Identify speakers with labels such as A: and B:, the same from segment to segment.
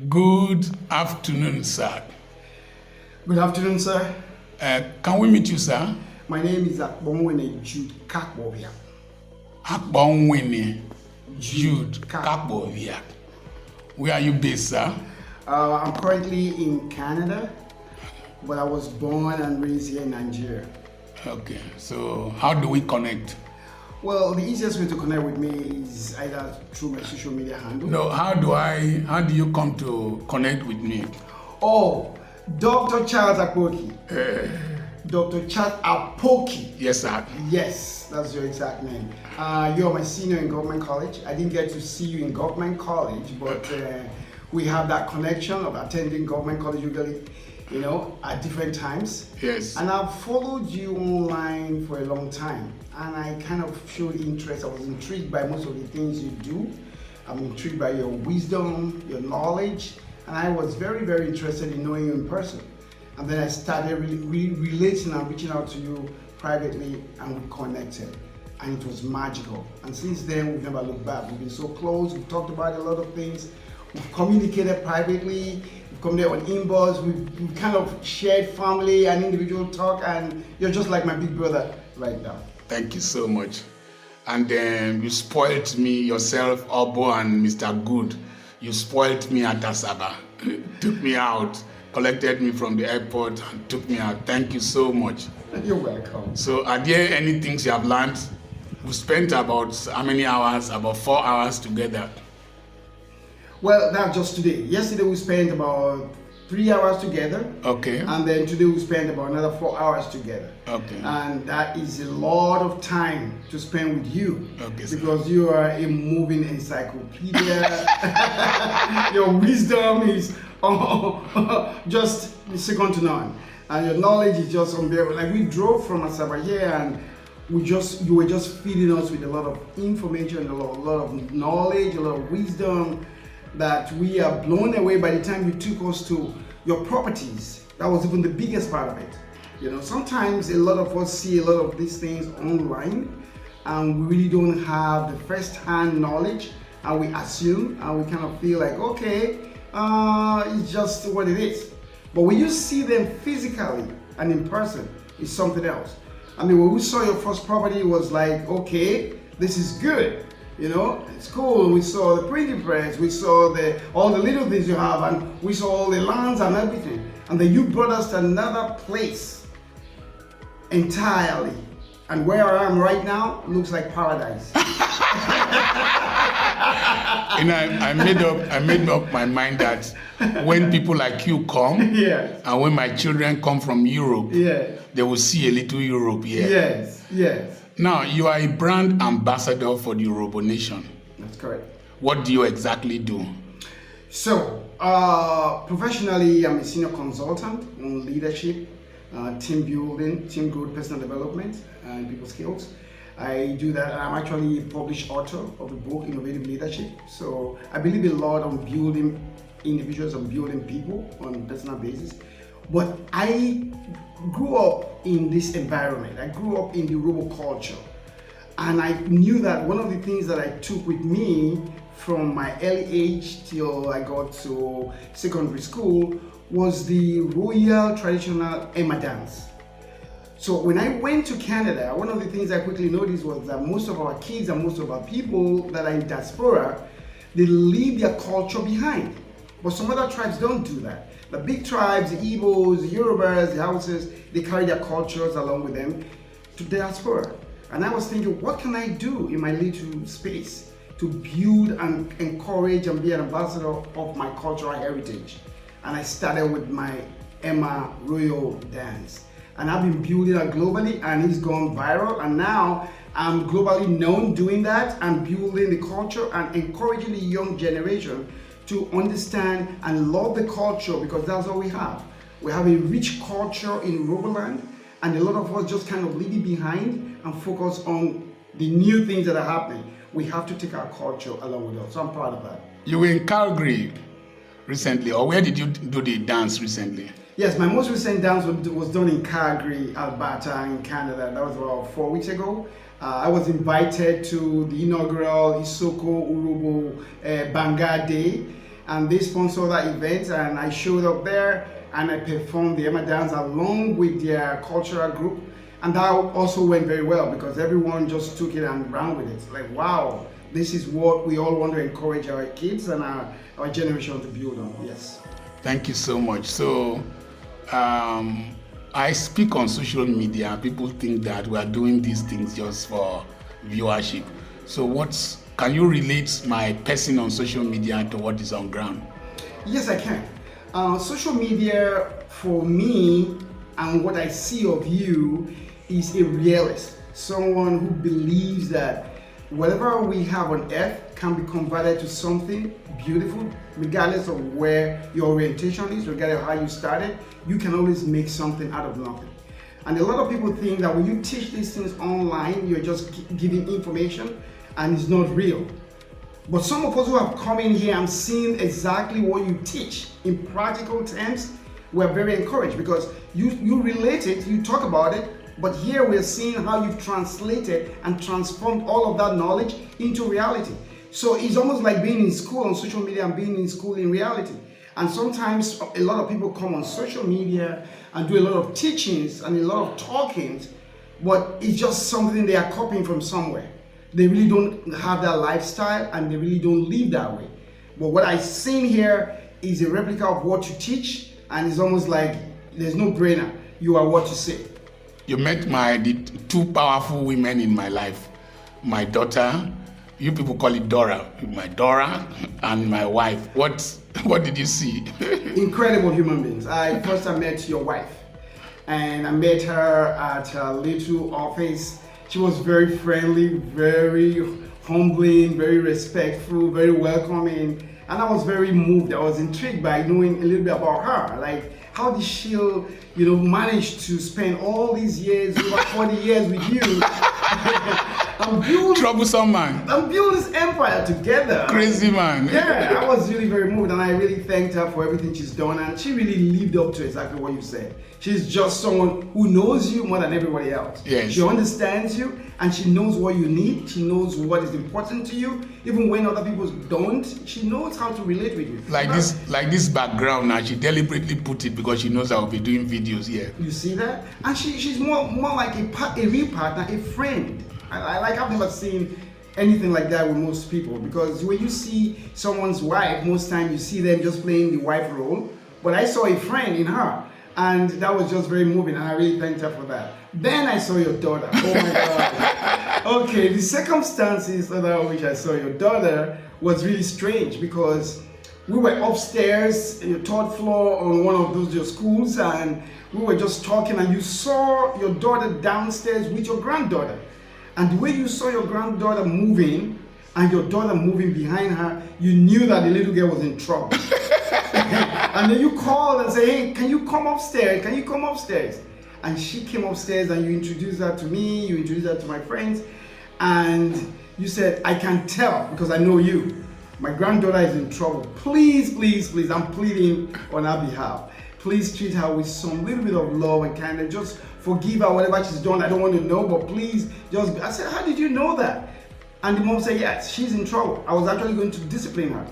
A: Good afternoon, sir.
B: Good afternoon, sir.
A: Can we meet you, sir?
B: My name is Apoki Jude Kakpovia.
A: Apoki Jude Kakpovia. Where are you based, sir?
B: I'm currently in Canada, but I was born and raised here in Nigeria.
A: Okay, so how do we connect?
B: Well, the easiest way to connect with me is either through my social media handle.
A: No, how do you come to connect with me?
B: Oh, Dr. Charles Apoki. Dr. Charles Apoki.
A: Yes, sir.
B: Yes, that's your exact name. You're my senior in government college. I didn't get to see you in government college, but we have that connection of attending government college usually, at different times.
A: Yes.
B: And I've followed you online for a long time, and I kind of showed interest. I was intrigued by most of the things you do. I'm intrigued by your wisdom, your knowledge, and I was very, very interested in knowing you in person. And then I started relating and reaching out to you privately, and we connected, and it was magical. And since then, we've never looked back. We've been so close. We've talked about a lot of things. We've communicated privately. We've come there on inbox. We've kind of shared family and individual talk, and you're just like my big brother right now.
A: Thank you so much. And then you spoiled me yourself, Obo and Mr. Good. You spoiled me at Asaba. Took me out, collected me from the airport and took me out. Thank you so much.
B: You're welcome.
A: So are there any things you have learned? We spent about how many hours? About 4 hours together.
B: Well, that's just today. Yesterday we spent about 3 hours together.
A: Okay.
B: And then today we spent about another 4 hours together.
A: Okay.
B: And that is a lot of time to spend with you.
A: Okay, sir.
B: Because you are a moving encyclopedia. Your wisdom is just second to none. And your knowledge is just unbearable. Like, we drove from Asaba here, and you were just feeding us with a lot of information, a lot of knowledge, a lot of wisdom, that we are blown away by the time you took us to your properties. That was even the biggest part of it. Sometimes a lot of us see a lot of these things online, and we really don't have the first-hand knowledge, and we assume, and we kind of feel like, okay, it's just what it is. But when you see them physically and in person, it's something else. I mean, when we saw your first property, it was like, okay, this is good. It's cool. We saw the printing press, we saw all the little things you have, and we saw all the lands and everything. And then you brought us to another place entirely. And where I am right now looks like paradise.
A: I made up my mind that when people like you come,
B: yes,
A: and when my children come from Europe,
B: yes,
A: they will see a little Europe here.
B: Yes, yes.
A: Now, you are a brand ambassador for the Yoruba Nation.
B: That's correct.
A: What do you exactly do?
B: So, professionally, I'm a senior consultant on leadership, team building, team growth, personal development, and people skills. I do that. I'm actually a published author of the book, Innovative Leadership. So I believe a lot on building individuals and building people on a personal basis. But I grew up in this environment. I grew up in the Yoruba culture. And I knew that one of the things that I took with me from my early age till I got to secondary school was the royal traditional Emma dance. So when I went to Canada, one of the things I quickly noticed was that most of our kids and most of our people that are in diaspora, they leave their culture behind. But some other tribes don't do that. The big tribes, the Igbos, the Yorubas, the Hausas, they carry their cultures along with them to diaspora. And I was thinking, what can I do in my little space to build and encourage and be an ambassador of my cultural heritage? And I started with my Emma Royal Dance. And I've been building that globally, and it's gone viral. And now I'm globally known doing that and building the culture and encouraging the young generation to understand and love the culture, because that's all we have. We have a rich culture in Yorubaland, and a lot of us just kind of leave it behind and focus on the new things that are happening. We have to take our culture along with us. So I'm proud of that.
A: You were in Calgary recently, or where did you do the dance recently?
B: Yes, my most recent dance was done in Calgary, Alberta, in Canada. That was about 4 weeks ago. I was invited to the inaugural Isoko Urobo Banga Day, and they sponsor that event, and I showed up there and I performed the Emma dance along with their cultural group, and that also went very well because everyone just took it and ran with it. Like, wow, this is what we all want to encourage our kids and our generation to build on. Yes.
A: Thank you so much. So I speak on social media. People think that we are doing these things just for viewership. So can you relate my person on social media to what is on ground?
B: Yes, I can. Social media for me and what I see of you is a realist, someone who believes that whatever we have on earth can be converted to something beautiful, regardless of where your orientation is, regardless of how you started. You can always make something out of nothing. And a lot of people think that when you teach these things online, you're just giving information and it's not real. But some of us who have come in here and seen exactly what you teach in practical terms, we're very encouraged because you relate it, you talk about it, but here we're seeing how you've translated and transformed all of that knowledge into reality. So it's almost like being in school on social media and being in school in reality. And sometimes a lot of people come on social media and do a lot of teachings and a lot of talkings, but it's just something they are copying from somewhere. They really don't have that lifestyle and they really don't live that way. But what I've seen here is a replica of what you teach, and it's almost like there's no brainer. You are what you say.
A: You met the two powerful women in my life. My daughter, you people call it Dora, my Dora, and my wife. What did you see?
B: Incredible human beings. I met your wife, and I met her at her little office. She was very friendly, very humbling, very respectful, very welcoming, and I was very moved. I was intrigued by knowing a little bit about her. Like, how did she, manage to spend all these years, over 40 years with you?
A: Troublesome man.
B: And build this empire together.
A: Crazy man.
B: Yeah, I was really very moved, and I really thanked her for everything she's done, and she really lived up to exactly what you said. She's just someone who knows you more than everybody else.
A: Yes.
B: She understands you, and she knows what you need. She knows what is important to you, even when other people don't. She knows how to relate with you.
A: Like this background now, she deliberately put it because she knows I will be doing videos here.
B: You see that? And she's more like a real partner, a friend. I've never seen anything like that with most people, because when you see someone's wife, most times you see them just playing the wife role. But I saw a friend in her, and that was just very moving, and I really thanked her for that. Then I saw your daughter. Oh my God. Okay, the circumstances under which I saw your daughter was really strange, because we were upstairs in the third floor on one of those schools, and we were just talking, and you saw your daughter downstairs with your granddaughter. And the way you saw your granddaughter moving and your daughter moving behind her, you knew that the little girl was in trouble. And then you called and said, hey, can you come upstairs? Can you come upstairs? And she came upstairs, and you introduced her to me, you introduced her to my friends, and you said, I can tell because I know you. My granddaughter is in trouble. Please, please, please, I'm pleading on her behalf. Please treat her with some little bit of love and kindness. Just forgive her whatever she's done. I don't want to know, but please just. I said, how did you know that? And the mom said, yes, she's in trouble. I was actually going to discipline her.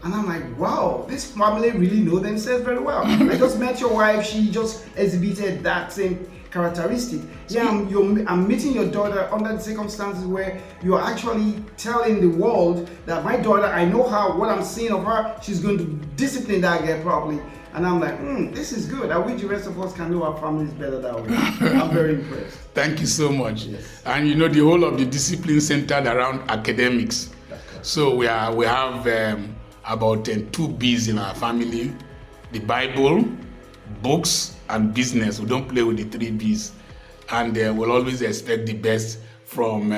B: And I'm like, wow, this family really know themselves very well. I just met your wife. She just exhibited that same characteristic. Yeah, I'm meeting your daughter under the circumstances where you're actually telling the world that my daughter, I know her, what I'm seeing of her, she's going to discipline that girl properly. And I'm like, this is good. I wish the rest of us can know our families better that way. I'm very impressed.
A: Thank you so much.
B: Yes.
A: And the whole of the discipline centered around academics. So we have about 2 B's in our family: the Bible, books, and business. We don't play with the 3 B's. And we'll always expect the best from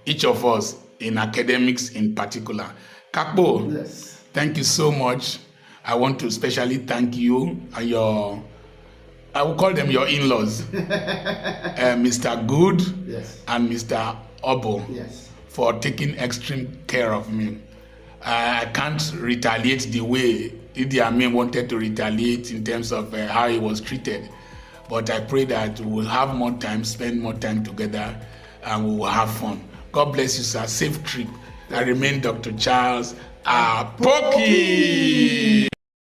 A: each of us in academics in particular. Kakpo,
B: yes.
A: Thank you so much. I want to especially thank you and I will call them your in-laws, Mr. Good,
B: yes,
A: and Mr. Obo,
B: yes,
A: for taking extreme care of me. I can't retaliate the way Idi Amin wanted to retaliate in terms of how he was treated. But I pray that we'll have more time, spend more time together, and we will have fun. God bless you, sir. Safe trip. I remain Dr. Charles, Apoki.